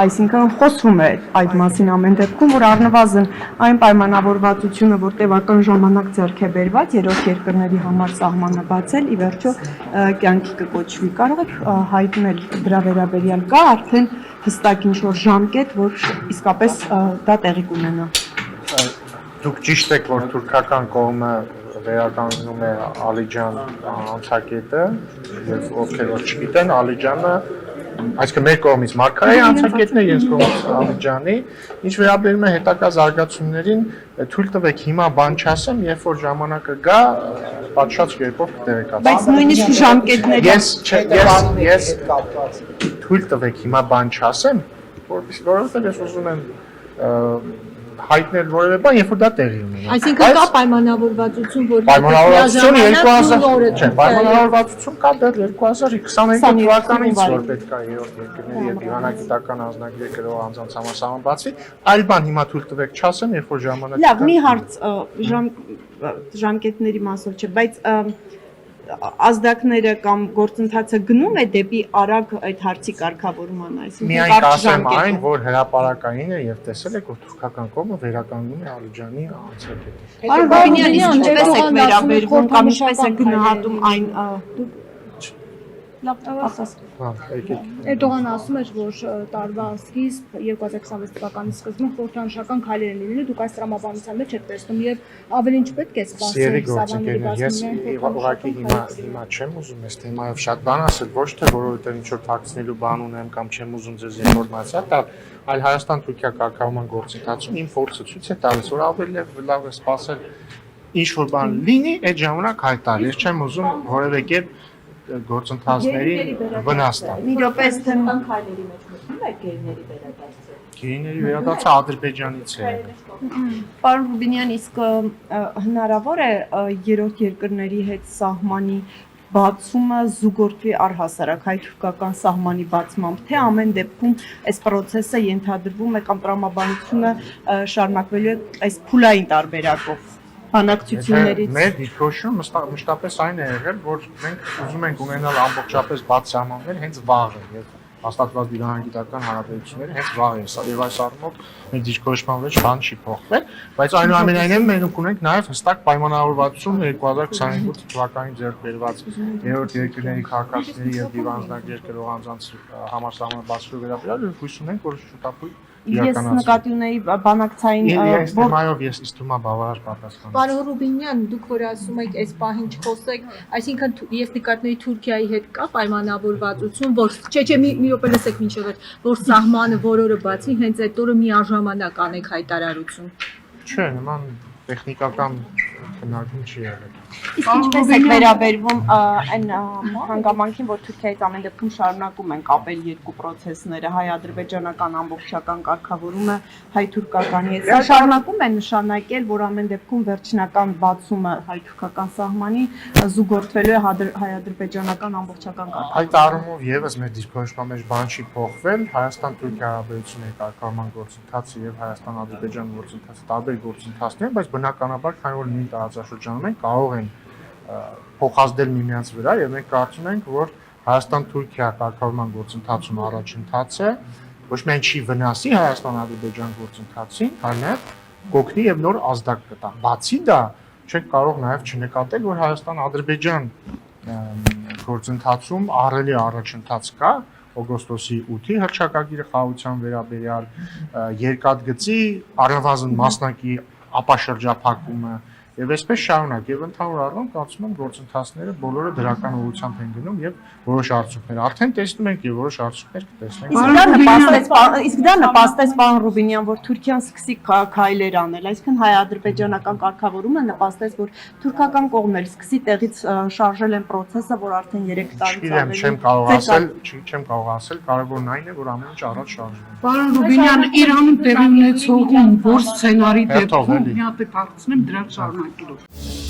Այսինքն խոսվում է այդ մասին ամեն դեպքում, որ առնվազն այն պայմանավորվածությունը, որ տևական ժամանակ ձեռք է բերված, երրորդ երկրների համար սահմանը բացել, ի վերջո կյանքի կկոչվի։ Կարող եք հայտնել դրա վերաբերյալ կա արդեն հստակ ինչ-որ ժամկետ, որ իսկապես դա տեղի կունենա։ Դուք ճիշտ եք, որ թուրքական կողմը վերականգնում է Ալիջան անցակետը, եւ ովքեր որ չգիտեն, Ալիջանը այսինքն մեր կողմից Մարգարայի անցակետն է, ես կողմից Ալիջանի, ինչ վերաբերում է հետագա զարգացումներին, թույլ տվեք հիմա բան չասեմ, երբ որ ժամանակը գա, պատշաճ կերպով կտեղեկացնեմ։ Բայց նույնիսկ ժամկետները ես թույլ տվեք հիմա բան չասեմ, որովհետեւ ես ուզում եմ հայտնել որևէ բան, երբ որ դա տեղի ունենա։ Այսինքն կա պայմանավորվածություն, որ պայմանավորվածություն կա դեռ 2022 թվականից, որ պետք է երրորդ երկրների եւ դիվանագիտական անձնագրեր գրող անձանց համասահման բացվի, այլ բան հիմա թույլ տվեք չասեմ, երբ որ ժամանակը։ Լավ, մի հարց ժամկետների մասով չէ, բայց ազդակները կամ գործընթացը գնում է դեպի արագ այդ հարցի կարգավորման, այսինքն միայն կասեմ այն, որ հրապարակային է եւ տեսել եք, որ թուրքական կողմը վերականգնում է Ալիջանի անցակետը։ Պարոն Ռուբինյան, ինչպես եք վերաբերվում կամ ինչպես եք գնահատում այն լավ ասած։ Էրդողանը ասում էր, որ տարվա սկիզբ 2026 թվականի սկզբում խորհրդանշական քայլեր են լինելու, դուք այս տրամաբանության մեջ եք տեսնում եւ ավելի ինչ պետք է սպասել Սավանների ես ուղղակի հիմա չեմ ուզում այս թեմայով շատ բան ասել, ոչ թե որովհետեւ ինչ որ թաքցնելու բան ունեմ կամ չեմ ուզում ձեզ ինֆորմացիա տալ, այլ Հայաստան-Թուրքիա կարգավորման գործընթացում իմ փորձը ցույց է տալիս, որ ավելի լավ է սպասել ինչ որ բան լինի, այդ ժամանակ հայտարար։ Ես չեմ ուզում որևէ կերպ գործընթացների վնաս տալ։ Մի րոպե թեմական քայլերի մեջ մտնում է գերիների վերադարձը։ Գերիների վերադարձը Ադրբեջանից է։ Պարոն Ռուբինյան, իսկ հնարավոր է երրորդ երկրների հետ սահմանի բացումը զուգորդվի առհասարակ հայ-թուրքական սահմանի բացմամբ, թե ամեն դեպքում այս process-ը ենթադրվում է կամ տրամաբանությունը շարունակվելու է այս փուլային տարբերակով։ Բանակցություններից մեր դիրքորոշումը մշտապես այն է եղել, որ մենք ուզում ենք ունենալ ամբողջապես բաց սահմաններ հենց վաղը եւ հաստատված դիվանագիտական հարաբերությունները հենց վաղ են, եւ այս առումով մեր դիրքորոշման մեջ բան չի փոխվել, բայց այնուամենայնիվ մենք ունենք նաեւ հստակ պայմանավորվածություն 2022 թվականին ձեռք բերված երրորդ երկրների քաղաքացիների եւ դիվանագիտներ գրող անձանց համասահման բացելու վերաբերյալ հույս ունենք, որ շուտապույտ Ես նկատի ունեի բանակցային Թեմայով ես իստում եմ բավարար պատասխան։ Պարոն Ռուբինյան, դուք որ ասում եք այս պահին չխոսեք, այսինքն ես նկատների Թուրքիայի հետ կա պայմանավորվածություն, որ չէ, մի րոպե լսեք մինչև այդ, որ սահմանը որ օրը բացի, հենց այդ օրը միաժամանակ անեք հայտարարություն։ Չէ, նման տեխնիկական քննարկում չի եղել։ Իսկ ինչպես եք վերաբերվում այն հանգամանքին, որ Թուրքիայից ամեն դեպքում շարունակում են կապել երկու process-ները, հայ-ադրբեջանական ամբողջական կարգավորումը, հայ-թուրքականի հետ։ Սա շարունակում է նշանակել, որ ամեն դեպքում վերջնական բացումը հայ-թուրքական սահմանի զուգորդվելու է հայ-ադրբեջանական ամբողջական կարգավորումը։ Այդ առումով եւս մեր դիրքորոշման մեջ բան չի փոխվել, Հայաստան-Թուրքիա հարաբերությունների կարգավորման գործընթացը եւ Հայաստան-Ադրբեջան գործընթացը տարբեր գործընթացներ են, բայց բնականաբար քանի որ նույն տարածաշրջանում են, կարող են փոխազդել միմյանց վրա եւ մենք կարծում ենք, որ Հայաստան-Թուրքիա կարգավորման գործընթացում առաջընթաց է, ոչ միայն չի վնասի Հայաստան-Ադրբեջան գործընթացին, այլ նաեւ կօգնի եւ նոր ազդակ կտա։ Բացի դա, չենք կարող նաեւ չնկատել, որ Հայաստան-Ադրբեջան գործընթացում ահռելի առաջընթաց կա, օգոստոսի 8-ի հռչակագիրը խաղաղության վերաբերյալ երկաթգծի առնվազն մասնակի ապաշրջափակումը եւ այսպես շարունակ եւ ընդհանուր առմամբ կարծում եմ գործընթացները բոլորը դրական ուղղությամբ են գնում եւ որոշ արդյունքներ արդեն տեսնում ենք եւ որոշ արդյունքներ կտեսնենք։ Իսկ դա նպաստեց պարոն Ռուբինյան, որ Թուրքիան սկսի քայլեր անել, այսինքն հայ-ադրբեջանական կարգավորումը նպաստեց, որ թուրքական կողմն էլ սկսի տեղից շարժել են process-ը, որ արդեն 3 տարուց ավելի։ Չեմ կարող ասել, կարևորն այն է, որ ամեն ինչ առաջ շարժվում։ Պարոն Ռուբինյան, Իրանում տեղի ունեցողում որ սցենարի դեպքում մի հատ հարցնեմ դրանց շարունակելով։